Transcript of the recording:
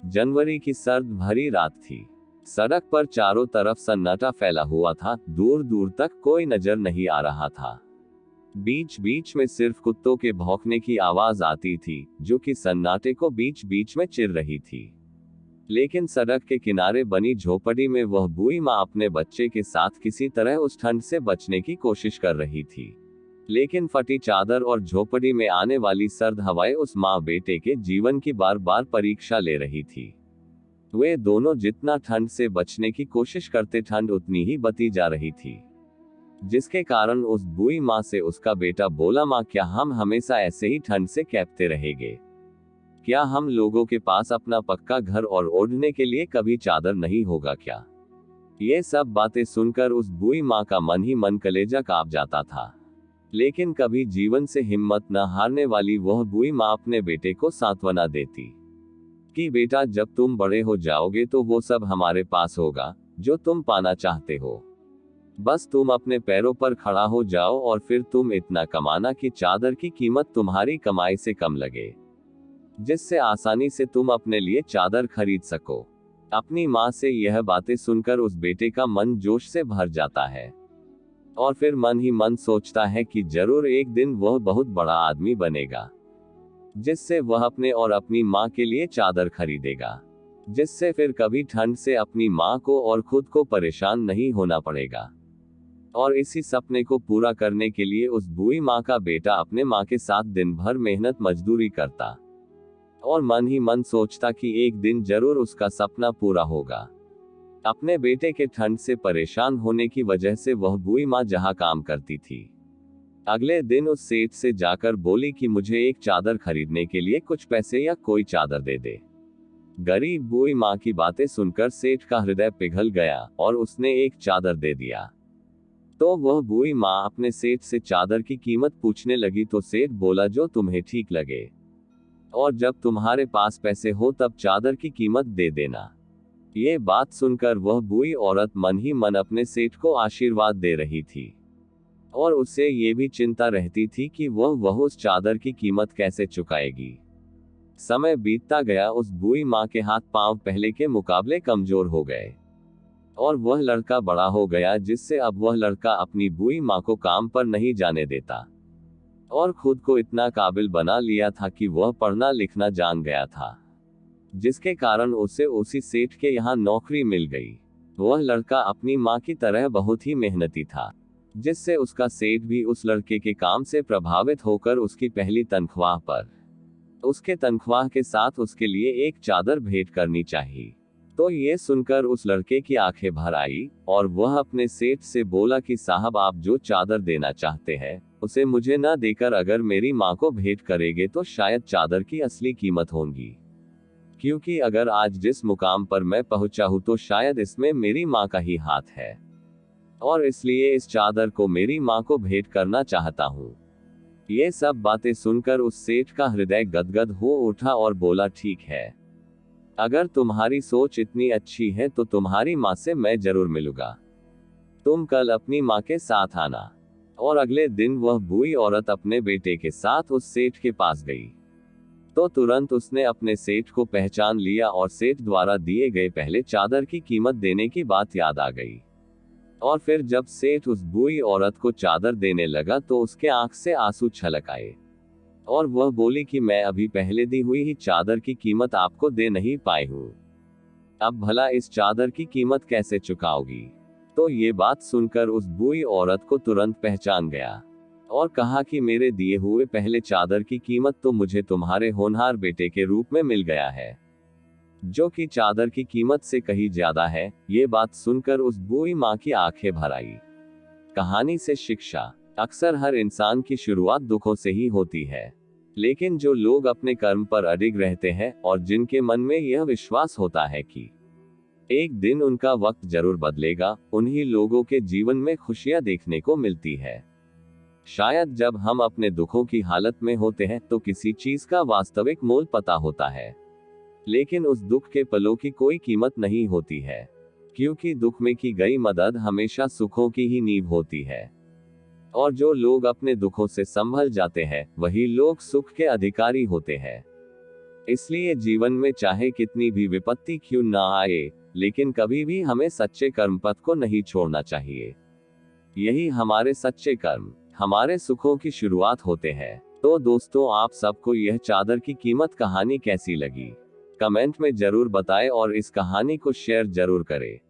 जनवरी की सर्द भरी रात थी। सड़क पर चारों तरफ सन्नाटा फैला हुआ था, दूर दूर तक कोई नजर नहीं आ रहा था। बीच बीच में सिर्फ कुत्तों के भौंकने की आवाज आती थी, जो कि सन्नाटे को बीच बीच में चिर रही थी। लेकिन सड़क के किनारे बनी झोपड़ी में वह बूढ़ी माँ अपने बच्चे के साथ किसी तरह उस ठंड से बचने की कोशिश कर रही थी। लेकिन फटी चादर और झोपड़ी में आने वाली सर्द हवाएं उस माँ बेटे के जीवन की बार बार परीक्षा ले रही थी। वे दोनों जितना ठंड से बचने की कोशिश करते, ठंड उतनी ही बढ़ती जा रही थी। जिसके कारण उस बूढ़ी माँ से उसका बेटा बोला, माँ क्या हम हमेशा ऐसे ही ठंड से कैपते रहेंगे? क्या हम लोगों के पास अपना पक्का घर और ओढ़ने के लिए कभी चादर नहीं होगा क्या? ये सब बातें सुनकर उस बूढ़ी माँ का मन ही मन कलेजा कांप जाता था। लेकिन कभी जीवन से हिम्मत न हारने वाली वह बूढ़ी माँ अपने बेटे को सांत्वना देती कि बेटा, जब तुम बड़े हो जाओगे तो वो सब हमारे पास होगा जो तुम पाना चाहते हो। बस तुम अपने पैरों पर खड़ा हो जाओ और फिर तुम इतना कमाना कि चादर की कीमत तुम्हारी कमाई से कम लगे, जिससे आसानी से तुम अपने लिए चादर खरीद सको। अपनी माँ से यह बातें सुनकर उस बेटे का मन जोश से भर जाता है और फिर मन ही मन सोचता है कि जरूर एक दिन वह बहुत बड़ा आदमी बनेगा, जिससे वह अपने और अपनी माँ के लिए चादर खरीदेगा, जिससे फिर कभी ठंड से अपनी माँ को और खुद को परेशान नहीं होना पड़ेगा। और इसी सपने को पूरा करने के लिए उस बूढ़ी माँ का बेटा अपने माँ के साथ दिन भर मेहनत मजदूरी करता और मन ही मन सोचता कि एक दिन जरूर उसका सपना पूरा होगा। अपने बेटे के ठंड से परेशान होने की वजह से वह बूढ़ी माँ जहाँ काम करती थी, अगले दिन उस सेठ से जाकर बोली कि मुझे एक चादर खरीदने के लिए कुछ पैसे या कोई चादर दे दे। गरीब बूढ़ी माँ की बातें सुनकर सेठ का हृदय पिघल गया और उसने एक चादर दे दिया। तो वह बूढ़ी माँ अपने सेठ से चादर की कीमत पूछने लगी तो सेठ बोला, जो तुम्हें ठीक लगे, और जब तुम्हारे पास पैसे हो तब चादर की कीमत दे देना। ये बात सुनकर वह बूढ़ी औरत मन ही मन अपने सेठ को आशीर्वाद दे रही थी और उसे ये भी चिंता रहती थी कि वह उस चादर की कीमत कैसे चुकाएगी। समय बीतता गया, उस बूढ़ी माँ के हाथ पांव पहले के मुकाबले कमजोर हो गए और वह लड़का बड़ा हो गया, जिससे अब वह लड़का अपनी बूढ़ी माँ को काम पर नहीं जाने देता और खुद को इतना काबिल बना लिया था कि वह पढ़ना लिखना जान गया था, जिसके कारण उसे उसी सेठ के यहाँ नौकरी मिल गई। वह लड़का अपनी माँ की तरह बहुत ही मेहनती था, जिससे उसका सेठ भी उस लड़के के काम से प्रभावित होकर उसकी पहली तनख्वाह पर उसके तनख्वाह के साथ उसके लिए एक चादर भेंट करनी चाहिए। तो ये सुनकर उस लड़के की आंखें भर आई और वह अपने सेठ से बोला कि साहब, आप जो चादर देना चाहते हैं उसे मुझे न देकर अगर मेरी माँ को भेंट करेंगे तो शायद चादर की असली कीमत होगी, क्योंकि अगर आज जिस मुकाम पर मैं पहुंचा हूं तो शायद इसमें मेरी माँ का ही हाथ है और इसलिए इस चादर को मेरी माँ को भेंट करना चाहता हूँ। ये सब बातें सुनकर उस सेठ का हृदय गदगद हो उठा और बोला, ठीक है, अगर तुम्हारी सोच इतनी अच्छी है तो तुम्हारी माँ से मैं जरूर मिलूंगा। तुम कल अपनी माँ के साथ आना। और अगले दिन वह बूढ़ी औरत अपने बेटे के साथ उस सेठ के पास गई तो तुरंत उसने अपने सेठ को पहचान लिया और सेठ द्वारा दिए गए पहले चादर की कीमत देने की बात याद आ गई। और फिर जब सेठ उस बूढ़ी औरत को चादर देने लगा तो उसके आंख से आंसू छलक आए और वह बोली कि मैं अभी पहले दी हुई ही चादर की कीमत आपको दे नहीं पाई हूँ, अब भला इस चादर की कीमत कैसे चुकाओगी? तो ये बात सुनकर उस बूढ़ी औरत को तुरंत पहचान गया और कहा कि मेरे दिए हुए पहले चादर की कीमत तो मुझे तुम्हारे होनहार बेटे के रूप में मिल गया है, जो कि चादर की कीमत से कहीं ज्यादा है। ये बात सुनकर उस बूढ़ी माँ की आंखें भर आई। कहानी से शिक्षा, अक्सर हर इंसान की शुरुआत दुखों से ही होती है, लेकिन जो लोग अपने कर्म पर अडिग रहते हैं और जिनके मन में यह विश्वास होता है कि एक दिन उनका वक्त जरूर बदलेगा, उन्हीं लोगों के जीवन में खुशियां देखने को मिलती है। शायद जब हम अपने दुखों की हालत में होते हैं तो किसी चीज का वास्तविक मोल पता होता है, लेकिन उस दुख के पलों की कोई कीमत नहीं होती है, क्योंकि दुख में की गई मदद हमेशा सुखों की ही नींव होती है। और जो लोग अपने दुखों से संभल जाते हैं वही लोग सुख के अधिकारी होते हैं। इसलिए जीवन में चाहे कितनी भी विपत्ति क्यों ना आए, लेकिन कभी भी हमें सच्चे कर्म पथ को नहीं छोड़ना चाहिए। यही हमारे सच्चे कर्म हमारे सुखों की शुरुआत होते हैं। तो दोस्तों, आप सबको यह चादर की कीमत कहानी कैसी लगी, कमेंट में जरूर बताएं और इस कहानी को शेयर जरूर करें।